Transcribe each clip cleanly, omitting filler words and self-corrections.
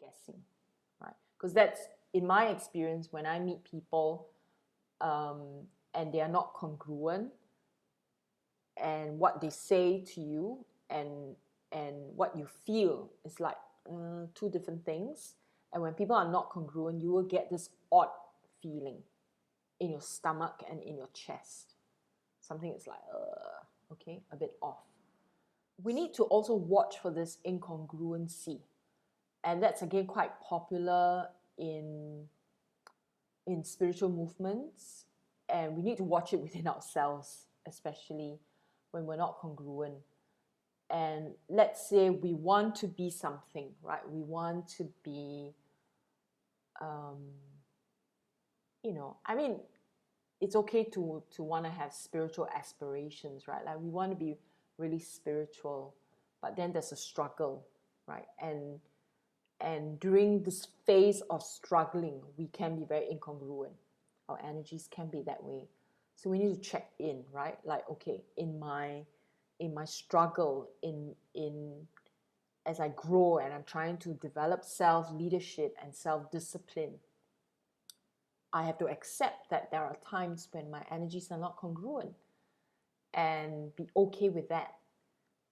guessing, right? Because that's, in my experience, when I meet people and they are not congruent, and what they say to you and what you feel is like two different things. And when people are not congruent, you will get this odd feeling in your stomach and in your chest. Something is like, okay, a bit off. We need to also watch for this incongruency. And that's again quite popular in spiritual movements. And we need to watch it within ourselves, especially when we're not congruent. And let's say we want to be something, right? We want to be, I mean, it's okay to want to have spiritual aspirations, right? Like we want to be really spiritual, but then there's a struggle, right? And during this phase of struggling, we can be very incongruent. Our energies can be that way. So we need to check in, right? Like, okay, in my struggle, in as I grow and I'm trying to develop self-leadership and self-discipline, I have to accept that there are times when my energies are not congruent and be okay with that.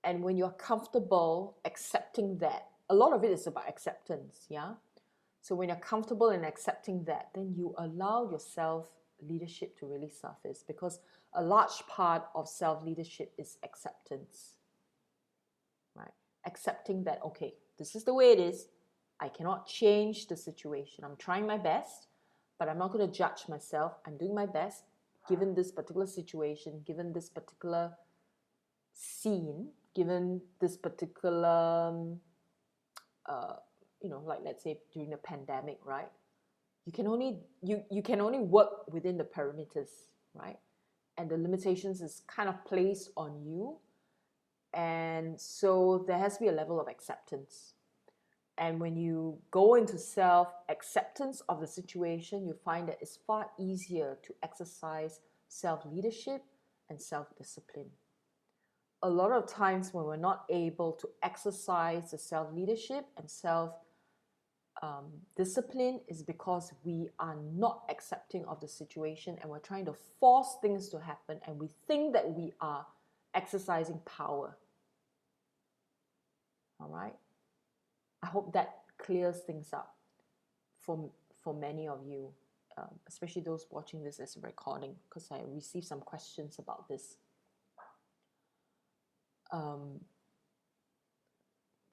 And when you're comfortable accepting that, a lot of it is about acceptance, yeah? So when you're comfortable in accepting that, then you allow your self-leadership to really surface, because a large part of self-leadership is acceptance, right? Accepting that, okay, this is the way it is. I cannot change the situation. I'm trying my best, but I'm not going to judge myself. I'm doing my best given this particular situation, given this particular scene, given this particular, like let's say during the pandemic, right? You can only work within the perimeters, right? And the limitations is kind of placed on you. And so there has to be a level of acceptance. And when you go into self-acceptance of the situation, you find that it's far easier to exercise self-leadership and self-discipline. A lot of times when we're not able to exercise the self-leadership and self-discipline is because we are not accepting of the situation and we're trying to force things to happen, and we think that we are exercising power. All right? I hope that clears things up for many of you, especially those watching this as a recording, because I received some questions about this.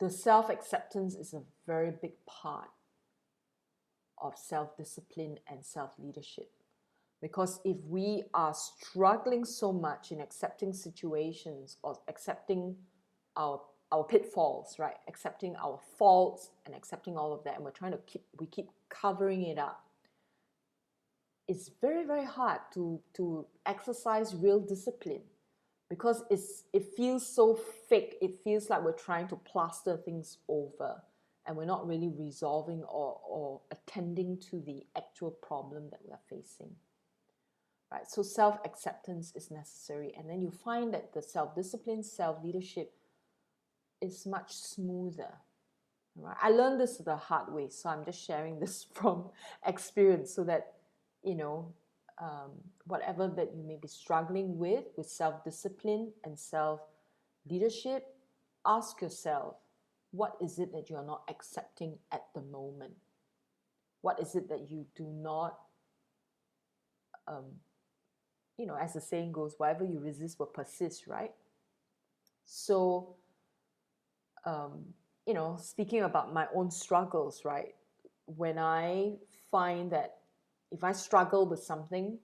The self-acceptance is a very big part of self-discipline and self-leadership. Because if we are struggling so much in accepting situations or accepting our pitfalls, right? Accepting our faults and accepting all of that, and we're trying to keep covering it up. It's very, very hard to exercise real discipline, because it feels so fake. It feels like we're trying to plaster things over and we're not really resolving or attending to the actual problem that we're facing. Right? So self-acceptance is necessary, and then you find that the self-discipline, self-leadership is much smoother. Right? I learned this the hard way, so I'm just sharing this from experience so that, whatever that you may be struggling with self-discipline and self-leadership, ask yourself, what is it that you're not accepting at the moment? What is it that you do not, as the saying goes, whatever you resist will persist, right? So, speaking about my own struggles, right? When I find that if I struggle with something,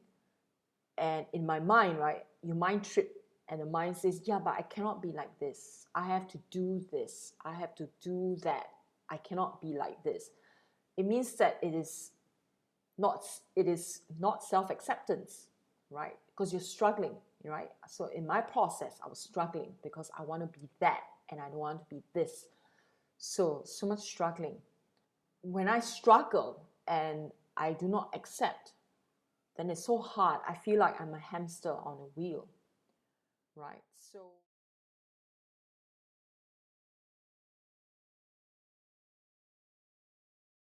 and in my mind, right, your mind trip, and the mind says, yeah, but I cannot be like this. I have to do this. I have to do that. I cannot be like this. It means that it is not self-acceptance, right? Because you're struggling, right? So in my process, I was struggling because I want to be that and I don't want to be this. So much struggling. When I struggle and I do not accept, then it's so hard. I feel like I'm a hamster on a wheel, right? So